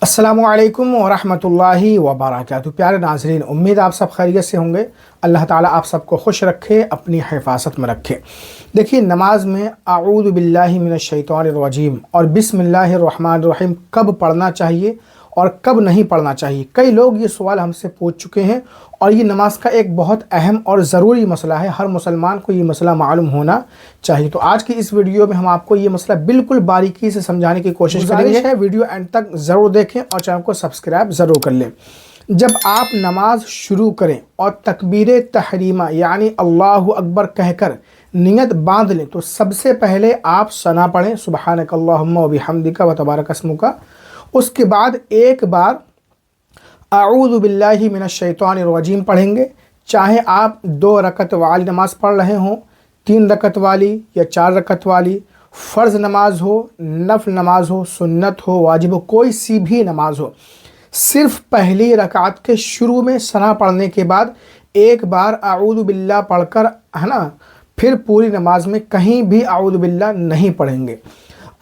अस्सलामुअलैकुम वरहमतुल्लाहि वबरकातुहू। प्यारे नाज़रीन, उम्मीद आप सब खैरियत से होंगे। अल्लाह ताला आप सबको खुश रखे, अपनी हिफाजत में रखे। देखिए, नमाज में आऊज़ु बिल्लाहि मिनश शैतानिर रजीम और बिस्मिल्लाहिर रहमानिर रहीम कब पढ़ना चाहिए और कब नहीं पढ़ना चाहिए, कई लोग ये सवाल हमसे पूछ चुके हैं और ये नमाज का एक बहुत अहम और ज़रूरी मसला है। हर मुसलमान को ये मसला मालूम होना चाहिए। तो आज की इस वीडियो में हम आपको ये मसला बिल्कुल बारीकी से समझाने की कोशिश करेंगे। वीडियो एंड तक ज़रूर देखें और चैनल को सब्सक्राइब ज़रूर कर लें। जब आप नमाज शुरू करें और तकबीर तहरीमा यानी अल्लाहु अकबर कहकर नियत बांध लें तो सबसे पहले आप सना पढ़ें, सुब्हानकल्लाहुम्मा व बिहम्दिका व तबारक अस्मुका। उसके बाद एक बार आऊज़ु बिल्लाहि मिनश शैतानिर रजीम पढ़ेंगे। चाहे आप 2 रकत वाली नमाज़ पढ़ रहे हों, 3 रकत वाली या 4 रकत वाली, फ़र्ज़ नमाज हो, नफ़ल नमाज हो, सुन्नत हो, वाजिब हो, कोई सी भी नमाज हो, सिर्फ़ पहली रकात के शुरू में सना पढ़ने के बाद एक बार आऊज़ु बिल्लाह पढ़कर, है ना, फिर पूरी नमाज में कहीं भी आऊज़ु बिल्लाह नहीं पढ़ेंगे।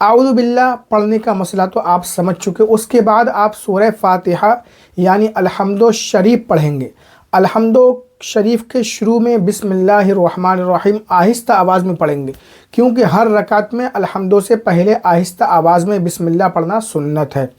आऊज़ु बिल्लाह पढ़ने का मसला तो आप समझ चुके। उसके बाद आप सूरह फातिहा यानी अलहम्दो शरीफ पढ़ेंगे। अलहम्दो शरीफ के शुरू में बिस्मिल्लाहिर रहमानिर रहीम आहिस्ता आवाज़ में पढ़ेंगे, क्योंकि हर रकात में अलहम्दो से पहले आहिस्ता आवाज़ में बिस्मिल्लाह पढ़ना सुन्नत है।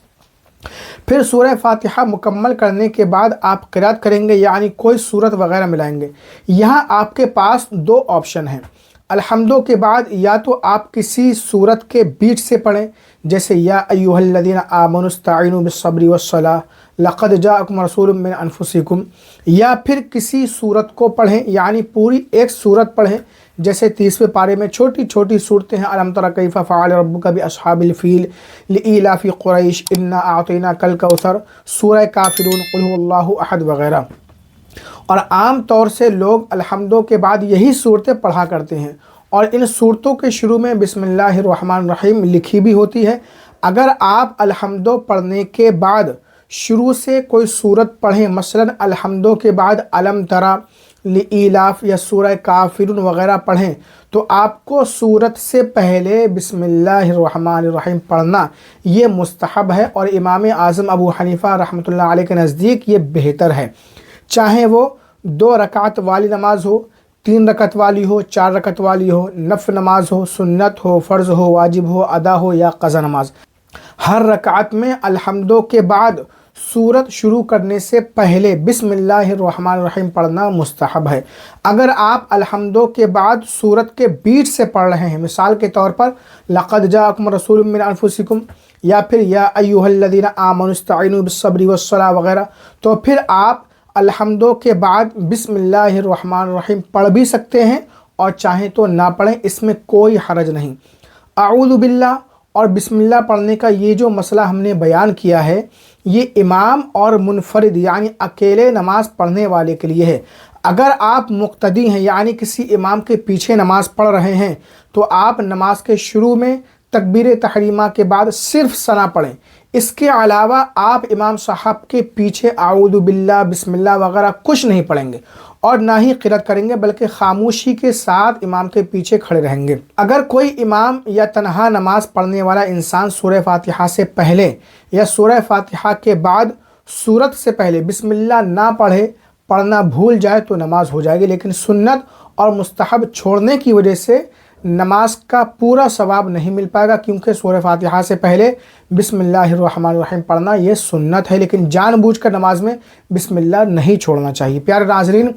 फिर सूरह फातिहा मुकम्मल करने के बाद आप क़िराअत करेंगे, यानी कोई सूरत वगैरह मिलाएंगे। यहाँ आपके पास 2 ऑप्शन हैं। अलहम्दो के बाद या तो आप किसी सूरत के बीच से पढ़ें, जैसे या अय्युहल्लज़ीना आमनुस्तईनु बिस्सब्रि वस्सलाह लक़द जाअकुम रसूलुम मिन अनफुसिकुम, या फिर किसी सूरत को पढ़ें, यानी पूरी एक सूरत पढ़ें। जैसे 30वें पारे में छोटी छोटी सूरतें हैं, अलम तरा कैफ़ फ़अल रब्बुका बिअस्हाबिल फ़ील लिईलाफ़ि क़ुरैश इन्ना अअतैनाकल कौसर, सूरह काफ़िरून, क़ुल हुवल्लाहु अहद वगैरह। और आम तौर से लोग अलहम्दो के बाद यही सूरतें पढ़ा करते हैं और इन सूरतों के शुरू में बिस्मिल्लाहिर रहमानिर रहीम लिखी भी होती है। अगर आप अलहम्दो पढ़ने के बाद शुरू से कोई सूरत पढ़ें, मसलन अलहम्दो के बाद अलम तरा, लिईलाफ या सूरह काफिरून वगैरह पढ़ें, तो आपको सूरत से पहले बिस्मिल्लाहिर रहमानिर रहीम पढ़ना ये मुस्तहब है और इमाम आज़म अबू हनीफ़ा रहमतुल्लाह अलैह के नज़दीक ये बेहतर है। चाहे वो 2 रकात वाली नमाज हो, 3 रकत वाली हो, 4 रकत वाली हो, नफ़ल नमाज हो, सुन्नत हो, फ़र्ज़ हो, वाजिब हो, अदा हो या क़ज़ा नमाज, हर रकात में अलहम्दो के बाद सूरत शुरू करने से पहले बिस्मिल्लाहिर रहमानिर रहीम पढ़ना मुस्तहब है। अगर आप अलहम्दो के बाद सूरत के बीच से पढ़ रहे हैं, मिसाल के तौर पर लक़द जाअकुम रसूलुम मिन अनफुसिकुम या फिर या अय्युहल्लज़ीना आमनुस्तईनु बिस्सब्रि वस्सलाह वगैरह, तो फिर आप अलहम्दो के बाद बिस्मिल्लाहिर रहमानिर रहीम पढ़ भी सकते हैं और चाहें तो ना पढ़ें, इसमें कोई हरज नहीं। आऊज़ु बिल्लाह और बिस्मिल्लाह पढ़ने का ये जो मसला हमने बयान किया है, ये इमाम और मुनफरिद यानी अकेले नमाज पढ़ने वाले के लिए है। अगर आप मुक्तदी हैं यानी किसी इमाम के पीछे नमाज पढ़ रहे हैं, तो आप नमाज के शुरू में तकबीर तहरीमा के बाद सिर्फ सना पढ़ें। इसके अलावा आप इमाम साहब के पीछे आऊज़ु बिल्लाह, बिस्मिल्लाह वगैरह कुछ नहीं पढ़ेंगे और ना ही क़िराअत करेंगे, बल्कि खामोशी के साथ इमाम के पीछे खड़े रहेंगे। अगर कोई इमाम या तन्हा नमाज पढ़ने वाला इंसान सूरह फातिहा से पहले या सूरह फातिहा के बाद सूरत से पहले बिस्मिल्लाह ना पढ़ना भूल जाए तो नमाज हो जाएगी, लेकिन सुन्नत और मुस्तहब छोड़ने की वजह से नमाज का पूरा सवाब नहीं मिल पाएगा, क्योंकि सूरह फातिहा से पहले बिस्मिल्लाहिर रहमानिर रहीम पढ़ना ये सुन्नत है, लेकिन जानबूझकर नमाज में बिस्मिल्लाह नहीं छोड़ना चाहिए। प्यारे नाज़रीन,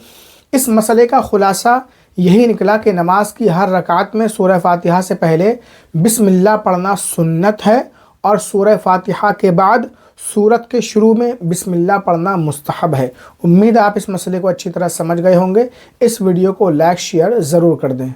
इस मसले का ख़ुलासा यही निकला कि नमाज की हर रकात में सूरह फातिहा से पहले बिस्मिल्लाह पढ़ना सुन्नत है और सूरह फातिहा के बाद सूरत के शुरू में बिस्मिल्लाह पढ़ना मुस्तहब है। उम्मीद है आप इस मसले को अच्छी तरह समझ गए होंगे। इस वीडियो को लाइक शेयर ज़रूर कर दें।